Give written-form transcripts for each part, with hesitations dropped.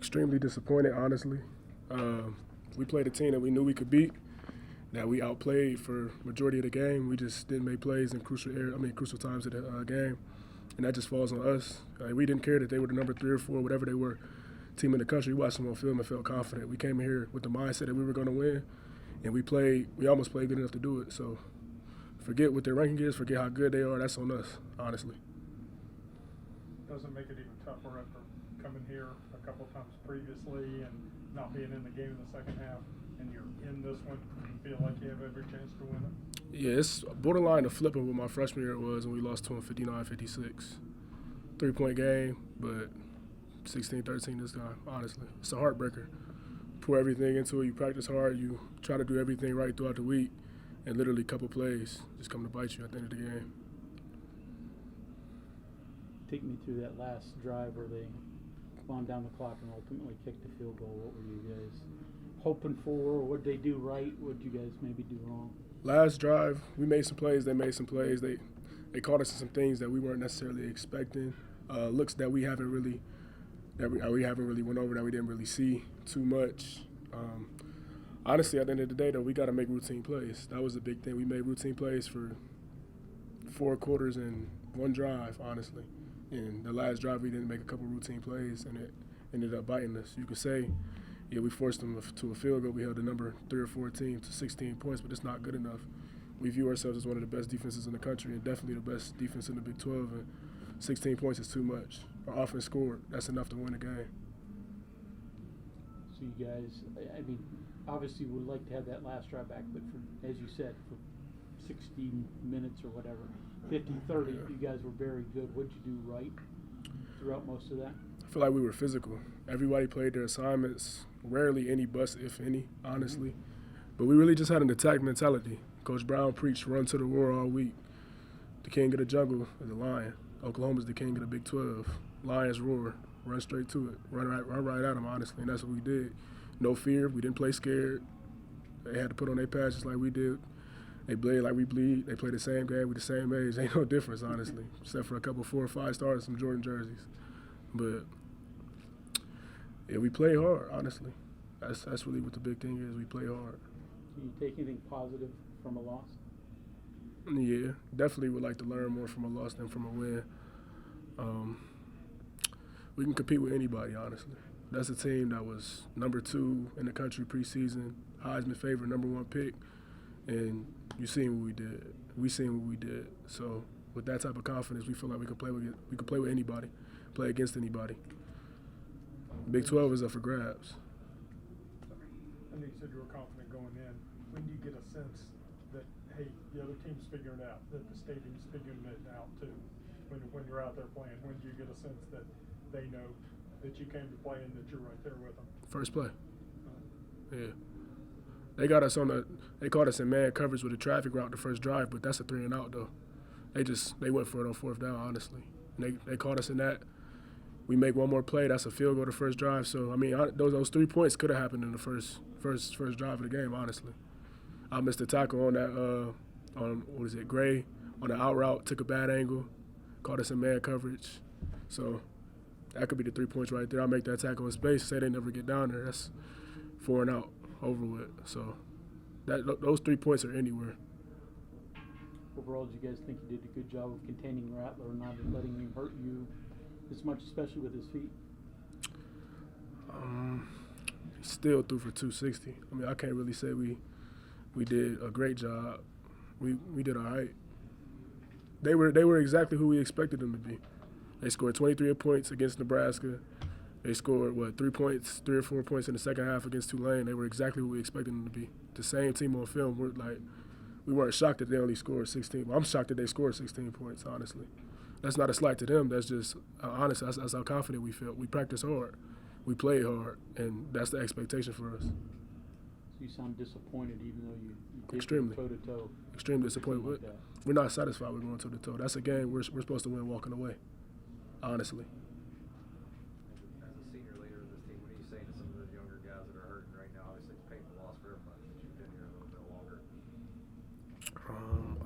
Extremely disappointed, honestly. We played a team that we knew we could beat, that we outplayed for majority of the game. We just didn't make plays in crucial times of the game, and that just falls on us. We didn't care that they were the number 3 or 4, whatever they were, team in the country. We watched them on film and felt confident. We came here with the mindset that we were going to win, and we almost played good enough to do it. So forget what their ranking is, forget how good they are. That's on us, honestly. Doesn't make it even tougher after coming here a couple of times previously and not being in the game in the second half, and you're in this one, you feel like you have every chance to win it? Yeah, it's borderline the flip of what my freshman year was when we lost to them 59-56. 3-point game, but 16-13 this time, honestly. It's a heartbreaker. Pour everything into it. You practice hard. You try to do everything right throughout the week, and literally a couple plays just come to bite you at the end of the game. Take me through that last drive where they wound down the clock and ultimately kicked the field goal. What were you guys hoping for? What did they do right? What did you guys maybe do wrong? Last drive, we made some plays. They made some plays. They caught us in some things that we weren't necessarily expecting. Looks that we haven't really went over, that we didn't really see too much. Honestly, at the end of the day, though, we got to make routine plays. That was the big thing. We made routine plays for 4 quarters and 1 drive, honestly. And the last drive, we didn't make a couple routine plays, and it ended up biting us. You could say, yeah, we forced them to a field goal. We held the number 3 or 4 team to 16 points, but it's not good enough. We view ourselves as one of the best defenses in the country and definitely the best defense in the Big 12, and 16 points is too much. Our offense scored. That's enough to win a game. So you guys, I mean, obviously would like to have that last drive back, but for, as you said, for 60 minutes or whatever, 50-30, you guys were very good. What did you do right throughout most of that? I feel like we were physical. Everybody played their assignments. Rarely any busts, if any, honestly. But we really just had an attack mentality. Coach Brown preached run to the roar all week. The king of the jungle is the lion. Oklahoma's the king of the Big 12. Lions roar. Run straight to it. Run right at them, honestly, and that's what we did. No fear. We didn't play scared. They had to put on their pads just like we did. They bleed like we bleed. They play the same game with the same age. Ain't no difference, honestly, except for a couple 4 or 5 stars and some Jordan jerseys. But, yeah, we play hard, honestly. That's really what the big thing is. We play hard. Can you take anything positive from a loss? Yeah, definitely would like to learn more from a loss than from a win. We can compete with anybody, honestly. That's a team that was number 2 in the country preseason, Heisman favorite, number 1 pick, and you seen what we did. We seen what we did. So with that type of confidence, we feel like we can play with anybody, play against anybody. Big 12 is up for grabs. I know you said you were confident going in. When do you get a sense that, hey, the other team's figuring it out, that the stadium's figuring it out too? When you're out there playing, when do you get a sense that they know that you came to play and that you're right there with them? First play. Yeah. They got us they caught us in man coverage with a traffic route the first drive, but that's a 3 and out though. They went for it on 4th down, honestly. And they caught us in that. We make one more play, that's a field goal the first drive. So I mean, those 3 points could have happened in the first drive of the game, honestly. I missed a tackle on that on Gray on the out route, took a bad angle, caught us in man coverage. So that could be the 3 points right there. I make that tackle in space, say they never get down there. That's 4 and out, over with. So those 3 points are anywhere. Overall, do you guys think you did a good job of containing Rattler and not letting him hurt you as much, especially with his feet? He still threw for 260. I mean, I can't really say we did a great job. We did all right. They were exactly who we expected them to be. They scored 23 points against Nebraska. They scored, 3 or 4 points in the second half against Tulane. They were exactly what we expected them to be. The same team on film. We weren't shocked that they only scored 16. Well, I'm shocked that they scored 16 points, honestly. That's not a slight to them. That's just honest. That's how confident we felt. We practiced hard. We played hard, and that's the expectation for us. So you sound disappointed even though you did Extremely. go toe-to-toe. Extremely disappointed. Like We're not satisfied with going toe-to-toe. That's a game we're supposed to win walking away, honestly. As a senior leader of this team, what are you saying to some of those younger guys that are hurting right now? Obviously, it's a painful loss for everybody, but you've been here a little bit longer.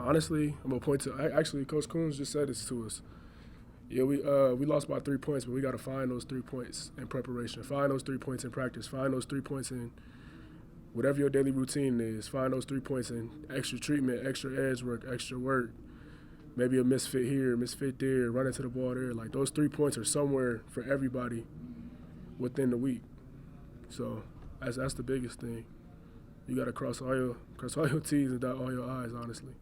Honestly, I'm going to point to – actually, Coach Coons just said this to us. Yeah, we lost by 3 points, but we got to find those 3 points in preparation. Find those 3 points in practice. Find those 3 points in whatever your daily routine is. Find those 3 points in extra treatment, extra edge work, extra work. Maybe a misfit here, misfit there, run into the ball there. Like those 3 points are somewhere for everybody within the week. So that's the biggest thing. You got to cross all your T's and dot all your I's, honestly.